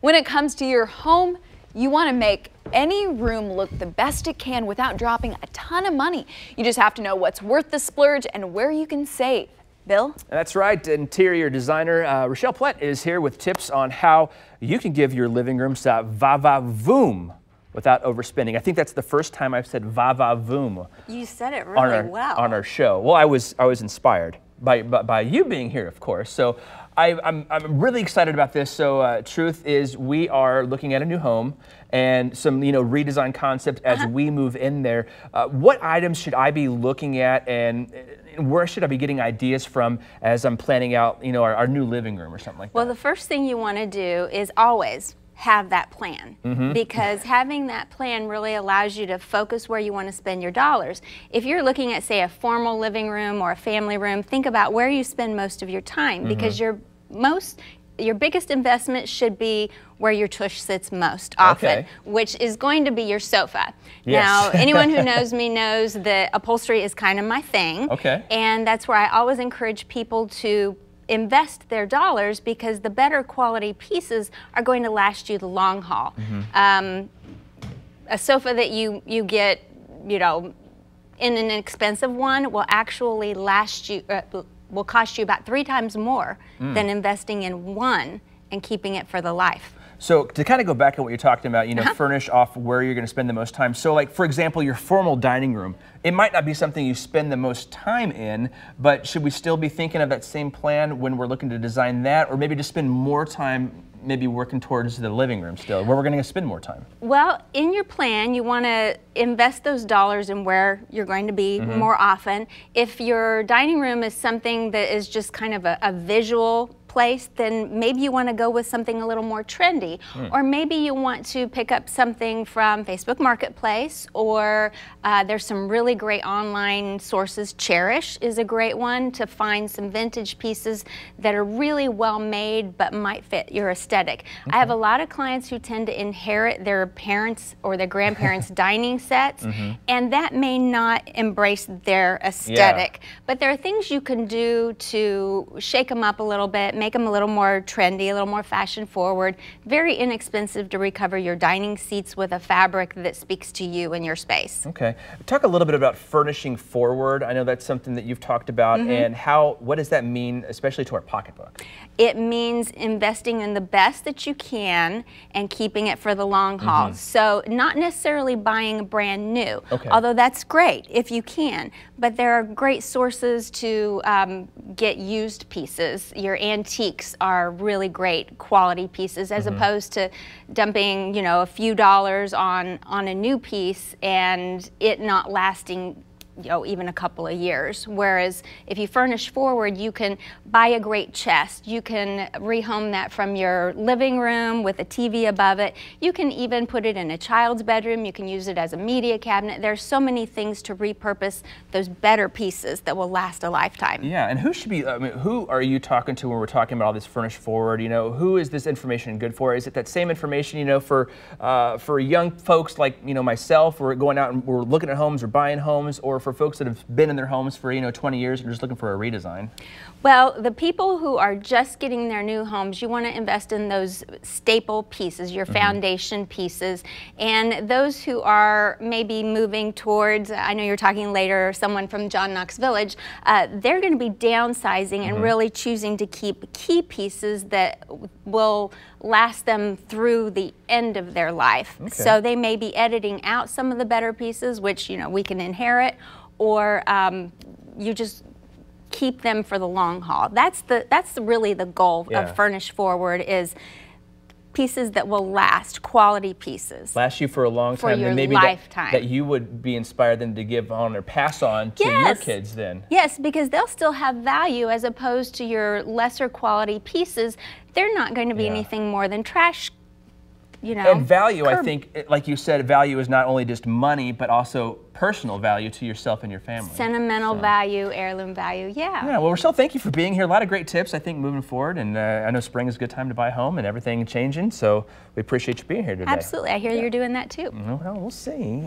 When it comes to your home, you want to make any room look the best it can without dropping a ton of money. You just have to know what's worth the splurge and where you can save. Bill? That's right. Interior designer Richelle Plett is here with tips on how you can give your living room that va-va-voom without overspending. I think that's the first time I've said va-va-voom. You said it really well. On our show. Well, I was inspired by you being here, of course. So I'm really excited about this. So truth is, we are looking at a new home and some redesign concept as we move in there. What items should I be looking at, and where should I be getting ideas from as I'm planning out our new living room or something like that? Well, the first thing you want to do is always have that plan, because having that plan really allows you to focus where you want to spend your dollars. If you're looking at, say, a formal living room or a family room, think about where you spend most of your time, because your biggest investment should be where your tush sits most often, which is going to be your sofa. Yes. Now, anyone who knows me knows that upholstery is kind of my thing, and that's where I always encourage people to invest their dollars, because the better quality pieces are going to last you the long haul. A sofa that you get, in an expensive one will actually last you, will cost you about 3 times more than investing in one and keeping it for the life. So to kind of go back to what you're talking about, furnish off where you're going to spend the most time. So like, for example, your formal dining room, it might not be something you spend the most time in, but should we still be thinking of that same plan when we're looking to design that, or maybe just spend more time maybe working towards the living room still, where we're going to spend more time? Well, in your plan, you want to invest those dollars in where you're going to be more often. If your dining room is something that is just kind of a visual place, then maybe you want to go with something a little more trendy, or maybe you want to pick up something from Facebook Marketplace, or there's some really great online sources. Cherish is a great one to find some vintage pieces that are really well made but might fit your aesthetic. I have a lot of clients who tend to inherit their parents' or their grandparents' dining sets, and that may not embrace their aesthetic. But there are things you can do to shake them up a little bit, make them a little more trendy, a little more fashion forward. Very inexpensive to recover your dining seats with a fabric that speaks to you and your space. Okay. Talk a little bit about furnishing forward. I know that's something that you've talked about, and what does that mean, especially to our pocketbook? It means investing in the best that you can and keeping it for the long haul. So not necessarily buying brand new, although that's great if you can, but there are great sources to get used pieces. Your antiques are really great quality pieces, as opposed to dumping, a few dollars on a new piece and it not lasting even a couple of years. Whereas if you furnish forward, you can buy a great chest. You can rehome that from your living room with a TV above it. You can even put it in a child's bedroom. You can use it as a media cabinet. There's so many things to repurpose those better pieces that will last a lifetime. Yeah, and who should be, who are you talking to when we're talking about all this furnish forward? Who is this information good for? Is it that same information, for young folks like, myself, we're going out and we're looking at homes or buying homes, or for folks that have been in their homes for 20 years and are just looking for a redesign? Well, the people who are just getting their new homes, you want to invest in those staple pieces, your foundation pieces, and those who are maybe moving towards, I know you're talking later, someone from John Knox Village, they're going to be downsizing and really choosing to keep key pieces that will last them through the end of their life. So they may be editing out some of the better pieces, which we can inherit, or you just keep them for the long haul. That's really the goal of Furnish Forward, is pieces that will last, quality pieces. Last you for a long time. For your maybe lifetime. That you would be inspired then to give on or pass on to your kids then. Yes, because they'll still have value, as opposed to your lesser quality pieces. They're not going to be anything more than trash. And value, I think, like you said, value is not only just money, but also personal value to yourself and your family. Sentimental value, heirloom value, Yeah, well, Richelle, thank you for being here. A lot of great tips, I think, moving forward. And I know spring is a good time to buy a home and everything changing, so we appreciate you being here today. Absolutely. I hear you're doing that too. Well, we'll see.